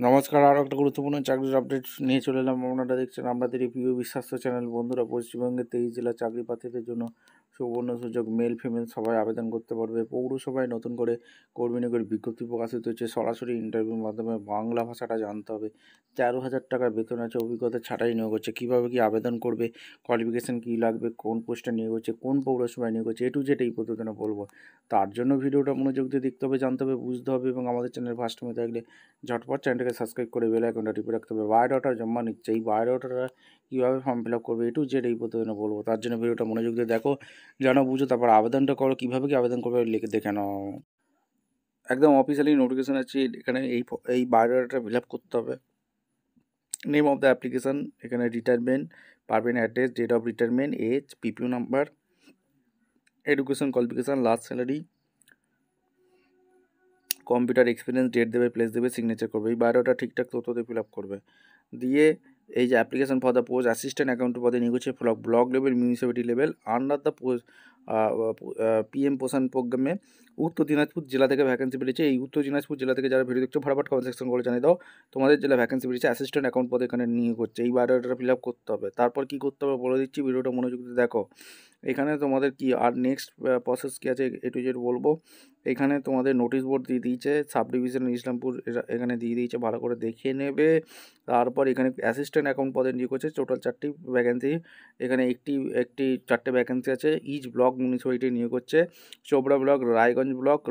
নমস্কার, আরও একটা গুরুত্বপূর্ণ চাকরির আপডেট নিয়ে চলে এলাম। আপনারা দেখছেন আপনাদের এই প্রিয় বিশ্বাস্য চ্যানেল। বন্ধুরা, পশ্চিমবঙ্গের 23 জেলার চাকরি প্রার্থীদের জন্য সুবর্ণ সুযোগ। মেল ফিমেল সবাই আবেদন করতে পারবে। পৌরসভায় নতুন করে কর্মী নিয়োগের বিজ্ঞপ্তি প্রকাশিত হচ্ছে। সরাসরি ইন্টারভিউর মাধ্যমে বাংলা ভাষাটা জানতে হবে। 13,000 টাকার বেতন আছে। অভিজ্ঞতা ছাড়াই নিয়োগ হচ্ছে। কীভাবে কী আবেদন করবে, কোয়ালিফিকেশান কী লাগবে, কোন পোস্টে নিয়োগ হচ্ছে, কোন পৌরসভায় নিয়োগ হচ্ছে, টু জেড এই প্রতিদিনে বলবো। তার জন্য ভিডিওটা মনোযোগ দিয়ে দেখতে হবে, জানতে হবে, বুঝতে হবে। এবং আমাদের চ্যানেল ফার্স্ট টাইমে থাকলে ঝটপট চ্যানেলটাকে সাবস্ক্রাইব করে বেল আইকনটা টিপে রাখতে হবে। বায়োডাটা জমা নিচ্ছে। এই বায়োডাটাটা কীভাবে ফর্ম ফিল আপ করবে, টু জেড এই প্রতিদিনে বলবো। তার জন্য ভিডিওটা মনোযোগ দিয়ে দেখো, জানো, বুঝো, তারপর আবেদনটা করো। কীভাবে কি আবেদন করবে লিখে দেখে নাও। একদম অফিসিয়ালি নোটিফিকেশান আছে। এখানে এই বায়োডাটাটা ফিল আপ করতে হবে। নেম অফ দ্য অ্যাপ্লিকেশান, এখানে রিটায়ারমেন্ট, পারবেন address, date of retirement, age, PPO number, education qualification, last salary, computer experience, date দেবে, প্লেস দেবে, সিগনেচার করবে। এই বায়োডাটা ঠিকঠাক তথ্য দিয়ে ফিল আপ করবে। দিয়ে এই যে application for the post assistant account পদে নিয়োগ হচ্ছে block level, municipality level, under the post PM পোষণ প্রোগ্রামে উত্তর দিনাজপুর জেলা থেকে ভ্যাকেন্সি বেরিয়েছে। এই উত্তর দিনাজপুর জেলা থেকে যারা ভিডিও দেখছো, ফটাফট কমেন্ট সেকশন করে জানিয়ে দাও তোমাদের জেলা ভ্যাকেন্সি বেরিয়েছে। অ্যাসিস্ট্যান্ট অ্যাকাউন্ট পদে এখানে নিয়োগ হচ্ছে। এই বায়োডাটা ফিল আপ করতে হবে। তারপর কী করতে হবে বলে দিচ্ছি, ভিডিওটা মনোযোগ দিয়ে দেখো। এখানে তোমাদের কি আর নেক্সট প্রসেস কী আছে এ টু জেড বলবো। এখানে তোমাদের নোটিশ বোর্ড দিয়ে দিয়েছে, সাব ডিভিশন ইসলামপুর এখানে দিয়ে দিয়েছে, ভালো করে দেখে নেবে। তারপর এখানে অ্যাসিস্ট্যান্ট অ্যাকাউন্ট পদে নিয়োগ হচ্ছে। টোটাল 4টি ভ্যাকেন্সি। এখানে একটি 4টে ভ্যাকেন্সি আছে। ইচ ব্লক মিউনিসিপ্যালিটি নিয়োগ হচ্ছে। চোপড়া ব্লক,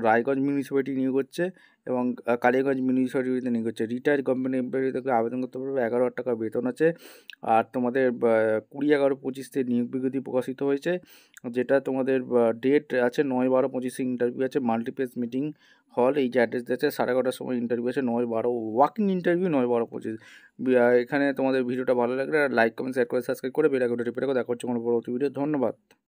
রায়গঞ্জ মিউনিসিপ্যালিটি নিয়োগ হচ্ছে এবং কালিয়াগঞ্জ মিউনিসিপ্যালিটিতে নিয়োগ হচ্ছে। রিটায়ার্ড গভর্নমেন্ট এমপ্লয়ি থেকে আবেদন করতে পারবে। 11,000 টাকা বেতন আছে। আর তোমাদের 20/11/25 নিয়োগ বিজ্ঞপ্তি প্রকাশিত হয়েছে, যেটা তোমাদের ডেট আছে 9/12/25 ইন্টারভিউ আছে। মাল্টিপ্লেস মিটিং হল, এই যে অ্যাড্রেস আছে, 11:30টার সময় ইন্টারভিউ আছে। 9/12 ওয়াকিং ইন্টারভিউ, 9/12/25। এখানে তোমাদের ভিডিওটা ভালো লাগলে লাইক, কমেন্ট, শেয়ার করে, সাবস্ক্রাইব করে বেল আইকনটা টিপে রাখো। দেখা হচ্ছে কোনো পরবর্তী ভিডিও। ধন্যবাদ।